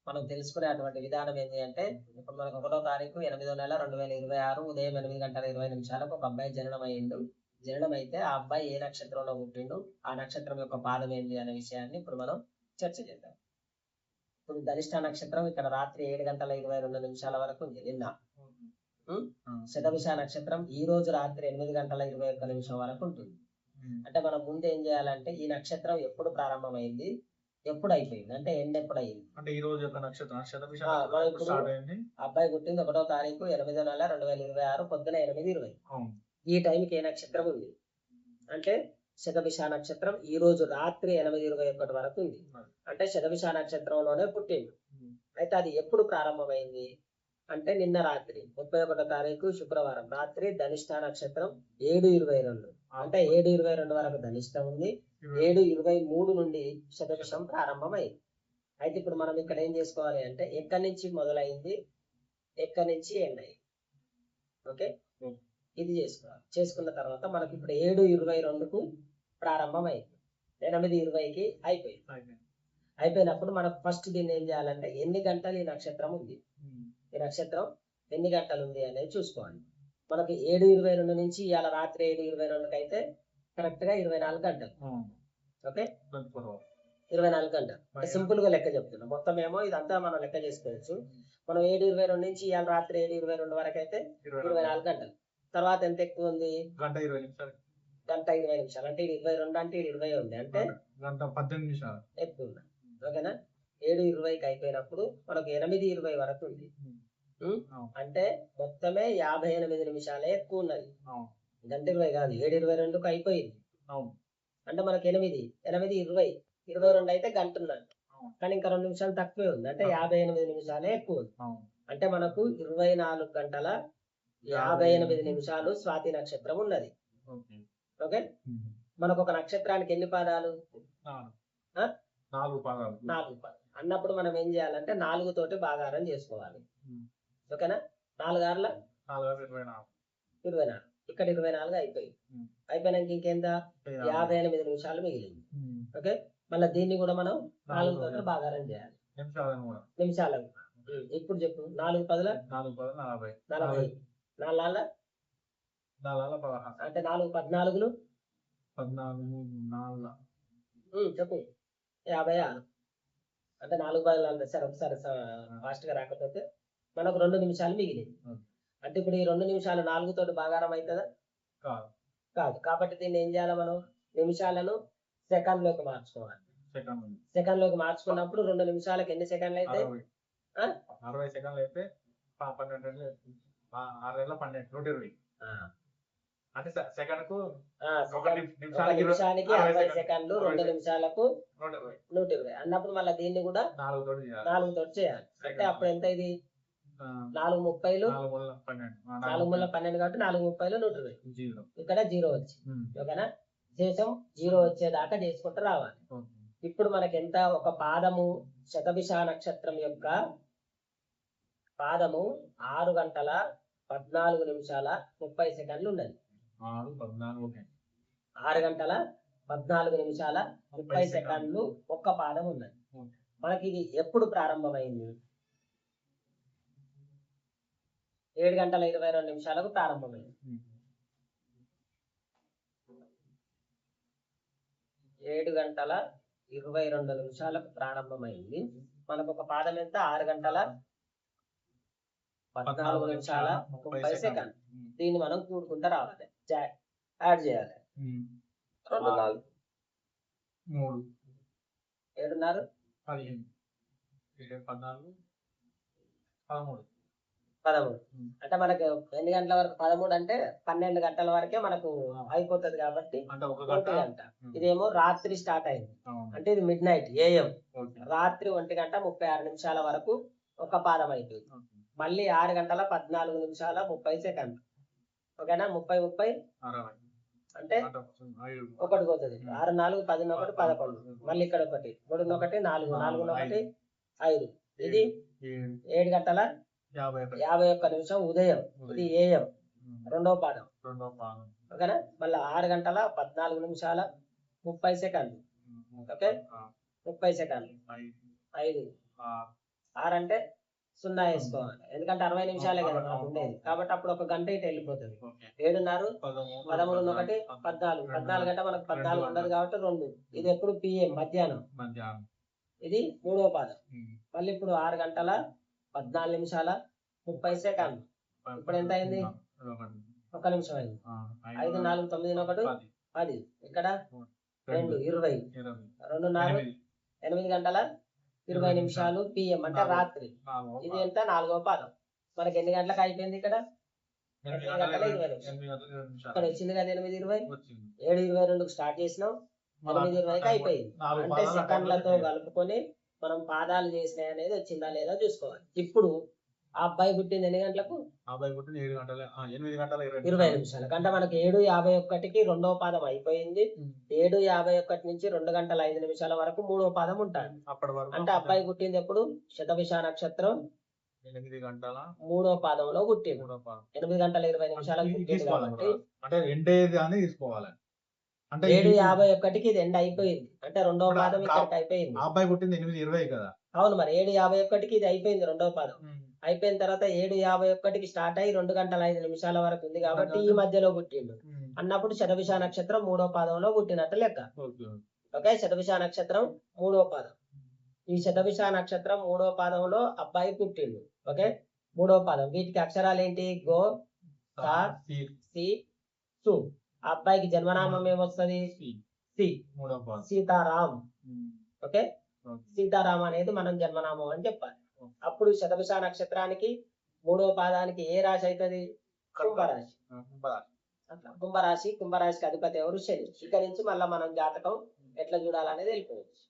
మనం తెలుసుకునేటువంటి విధానం ఏంటి అంటే, ఇప్పుడు మనకు 1వ తారీఖు 8వ నెల 2026 ఉదయం 8:20 ఒక అబ్బాయి జననమయ్యిండు. జననమైతే ఆ అబ్బాయి ఏ నక్షత్రంలో పుట్టిండు, ఆ నక్షత్రం యొక్క పాదం ఏంటి అనే విషయాన్ని ఇప్పుడు మనం చర్చ చేద్దాం. ఇప్పుడు ధనిష్ట నక్షత్రం ఇక్కడ రాత్రి 7:22 వరకు ఉంది నిన్న. శతభిష నక్షత్రం ఈ రోజు రాత్రి 8:21 వరకు ఉంటుంది. అంటే మనం ముందు ఏం చేయాలంటే ఈ నక్షత్రం ఎప్పుడు ప్రారంభమైంది, ఎప్పుడు అయిపోయింది, అంటే ఎండ్ ఎప్పుడు అయింది అంటే ఈ రోజు యొక్క నక్షత్రం శతభిష అబ్బాయి పుట్టింది 1వ తారీఖు 8వ నెల 2026 పొద్దున 8:20. ఈ టైంకి ఏ నక్షత్రం ఉంది అంటే శతభిష నక్షత్రం ఈ రోజు రాత్రి 8:21 వరకు ఉంది. అంటే శతభిష నక్షత్రంలోనే పుట్టింది. అయితే అది ఎప్పుడు ప్రారంభమైంది అంటే నిన్న రాత్రి 31వ తారీఖు శుక్రవారం రాత్రి ధనిష్ట నక్షత్రం 7:22 అంటే 7:22 వరకు ధనిష్ట ఉంది. 7:23 నుండి శతభిషం ప్రారంభమైంది. అయితే ఇప్పుడు మనం ఇక్కడ ఏం చేసుకోవాలి అంటే ఎక్కడి నుంచి మొదలైంది, ఎక్కడి నుంచి ఎండ్ అయింది. ఓకే, ఇది చేసుకోవాలి. చేసుకున్న తర్వాత మనకి ఇప్పుడు 7:22కు ప్రారంభమైంది, 8:20కి అయిపోయింది. అయిపోయినప్పుడు మనకు ఫస్ట్ దీన్ని ఏం చేయాలంటే ఎన్ని గంటలు ఈ నక్షత్రం ఉంది, ఈ నక్షత్రం ఎన్ని గంటలు ఉంది అనేది చూసుకోవాలి. మనకి 7:22 నుంచి ఇవాళ రాత్రి 7:22కి అయితే కరెక్ట్ గా 24 గంటలు. ఓకే, 24 గంటలు సింపుల్ గా లెక్క చెప్తున్నాం. మొత్తం ఏమో ఇదంతా మనం లెక్క చేసుకోవచ్చు. మనం 7:22 నుంచి ఇవాళ రాత్రి 7:22 వరకు అయితే 24 గంటలు. తర్వాత ఎంత ఎక్కువ ఉంది, గంట 20 నిమిషాలు. గంట 20 నిమిషాలు అంటే 22 అంటే 20 ఉంది అంటే గంట 18 నిమిషాలు ఎక్కువ ఉంది. ఓకేనా, 7:20కి అయిపోయినప్పుడు మనకు 8:20 వరకు ఉంది. అంటే మొత్తమే 58 నిమిషాలే ఎక్కువ ఉన్నది. గంట 20 కాదు, 7:22కు అయిపోయింది. అంటే మనకి 8:20 అయితే గంట ఉన్నది, కానీ ఇంకా 2 నిమిషాలు తక్కువే ఉంది. అంటే 58 నిమిషాలే ఎక్కువ ఉంది. అంటే మనకు 24 గంటల 58 నిమిషాలు స్వాతి నక్షత్రం ఉన్నది. ఓకే, మనకు ఒక నక్షత్రానికి ఎన్ని పాదాలు, 4 పాదాలు. 4 పాదాలు అన్నప్పుడు మనం ఏం చేయాలంటే 4 తోటి భాగారం చేసుకోవాలి. ఓకేనా, 4 ఆర్ల 24, ఇక్కడ 24 అయిపోయింది. అయిపోయినాక ఇంకెంత 58 నిమిషాలు మిగిలింది. ఓకే, మళ్ళీ దీన్ని కూడా మనం 4 తోటి భాగారం చేయాలి నిమిషాలకు. ఇప్పుడు చెప్పు, 4 పదుల 40, 4 అంటే 4 14 చెప్పు 56 అంటే 4 పదుల 40. సరే ఒకసారి ఫాస్ట్ గా రాకపోతే మనకు 2 నిమిషాలు మిగిలింది. అంటే ఇప్పుడు ఈ 2 నిమిషాలు 4 తోటి భాగారం అవుతుందా, కాదు. కాబట్టి దీన్ని ఏం చేయాలి, మనం నిమిషాలను సెకండ్ లోకి మార్చుకోవాలి. సెకండ్ లోకి మార్చుకున్నప్పుడు 2 నిమిషాలకు ఎన్ని సెకండ్లు అయితే 60 సెకండ్లు అయితే 12 120 అంటే సెకండ్కు నిమిషానికి 60 సెకండ్లు, 2 నిమిషాలకు 120 అన్నప్పుడు మళ్ళీ దీన్ని కూడా 4 తోటి చేయాలి. అంటే అప్పుడు ఎంత ఇది 4 30 4 ముళ్ళ 12 కాబట్టి 4 30 120. ఇక్కడ 0 వచ్చి ఓకేనా, శేషం 0 వచ్చేదాకా చేసుకుంటూ రావాలి. ఇప్పుడు మనకి ఎంత, ఒక పాదము శతభిష నక్షత్రం యొక్క పాదము 6 గంటల 14 నిమిషాల 30 సెకండ్లు ఉన్నది. 6 గంటల 14 నిమిషాల 30 సెకండ్లు ఒక్క పాదం ఉన్నది. మనకి ఇది ఎప్పుడు ప్రారంభమైంది, 7:22 ప్రారంభమైంది. 7:22 ప్రారంభమైంది. మనకు ఒక పాదం ఎంత, 6 గంటల 14 నిమిషాల 30 సెకండ్. దీన్ని మనం కూడుకుంటూ రావాలి, యాడ్ చేయాలి. 2 4 3 7 15 13 అంటే మనకు ఎన్ని గంటల వరకు, 13 అంటే 12 గంటల వరకే మనకు అయిపోతుంది. కాబట్టి 1 గంట. ఇదేమో రాత్రి స్టార్ట్ అయింది అంటే ఇది మిడ్ నైట్ AM, రాత్రి 1:36 వరకు ఒక పాదం అయిపోయింది. మళ్ళీ 6:14 ఓకేనా, 30 30 అంటే ఒకటి పోతుంది. 6 4 11 11 మళ్ళీ ఇక్కడ ఒకటి 3 1 4 4 1 5. ఇది 7:51 ఉదయం, ఇది AM రెండవ పాదం. ఓకేనా, మళ్ళీ 6:14 30 ఓకే 30 5 6 అంటే 0 వేసుకోవాలి, ఎందుకంటే 60 నిమిషాలే కదా మనకు ఉండేది, కాబట్టి అప్పుడు ఒక గంట ఇటు వెళ్ళిపోతుంది. 7:30 13 1 14 14 అంటే మనకు 14 ఉండదు కాబట్టి 2. ఇది ఎప్పుడు PM మధ్యాహ్నం, ఇది 3వ పాదం. మళ్ళీ ఇప్పుడు 6 గంటల 14 నిమిషాల 30 సెకండ్లు. ఇప్పుడు ఎంత అయింది? 1 నిమిషం అయింది. 5 4 9 1 10. ఇక్కడ 2 20. 2 4 8 గంటల 20 నిమిషాలు PM అంటే రాత్రి. ఇది ఎంత? 4వ పాదం. మనకి ఎన్ని గంటలకు అయిపోయింది ఇక్కడ? 8 గంటల 20 నిమిషాలు. ఇక్కడ వచ్చింది కదా 8:20. 7:22కు స్టార్ట్ చేసినాం, 8:20కి అయిపోయింది. అంటే సెకండ్లతో కలుపుకొని మనం పాదాలు చేసినాయి అనేది వచ్చిందా లేదా చూసుకోవాలి. ఇప్పుడు ఆ అబ్బాయి పుట్టింది ఎన్ని గంటలకు? 8 గంటల 20 నిమిషాలకు. అంటే మనకి 7:51కి 2వ పాదం అయిపోయింది. 7:51 నుంచి 2 గంటల 5 నిమిషాల వరకు 3వ పాదం ఉంటాడు. అంటే అబ్బాయి పుట్టింది ఎప్పుడు? శతభిష నక్షత్రం 8 గంటల 3వ పాదంలో పుట్టింది. 8 గంటల 20 నిమిషాలకు పుట్టింది కాబట్టి అంటే ఎండేది అని తీసుకోవాలి. అంటే 7:51కి ఇది ఎండ్ అయిపోయింది, అంటే 2వ పాదం ఇక్కడికి అయిపోయింది. అబ్బాయి పుట్టింది 8:20 కదా. అవును, మరి 7:51కి ఇది అయిపోయింది 2వ పాదం. అయిపోయిన తర్వాత 7:51కి స్టార్ట్ అయ్యి 2 గంటల 5 నిమిషాల వరకు ఉంది కాబట్టి ఈ మధ్యలో పుట్టిండు అన్నప్పుడు శతభిష నక్షత్రం 3వ పాదంలో పుట్టినట్టు లెక్క. ఓకే, శతభిష నక్షత్రం 3వ పాదం. ఈ శతభిష నక్షత్రం 3వ పాదంలో అబ్బాయి పుట్టిండు. ఓకే, 3వ పాదం. వీటికి అక్షరాలు ఏంటి? గో, సా, సి, సు. ఆ అబ్బాయికి జన్మనామం ఏమొస్తుంది? సి, సీతారాం. ఓకే, సీతారాం అనేది మనం జన్మనామం అని చెప్పాలి. అప్పుడు శతభిష నక్షత్రానికి 3వ పాదానికి ఏ రాశి అవుతుంది? కుంభరాశి. కుంభరాశి. కుంభరాశికి అధిపతి ఎవరు? శని. ఇక నుంచి మళ్ళీ మనం జాతకం ఎట్లా చూడాలనేది వెళ్ళిపోవచ్చు.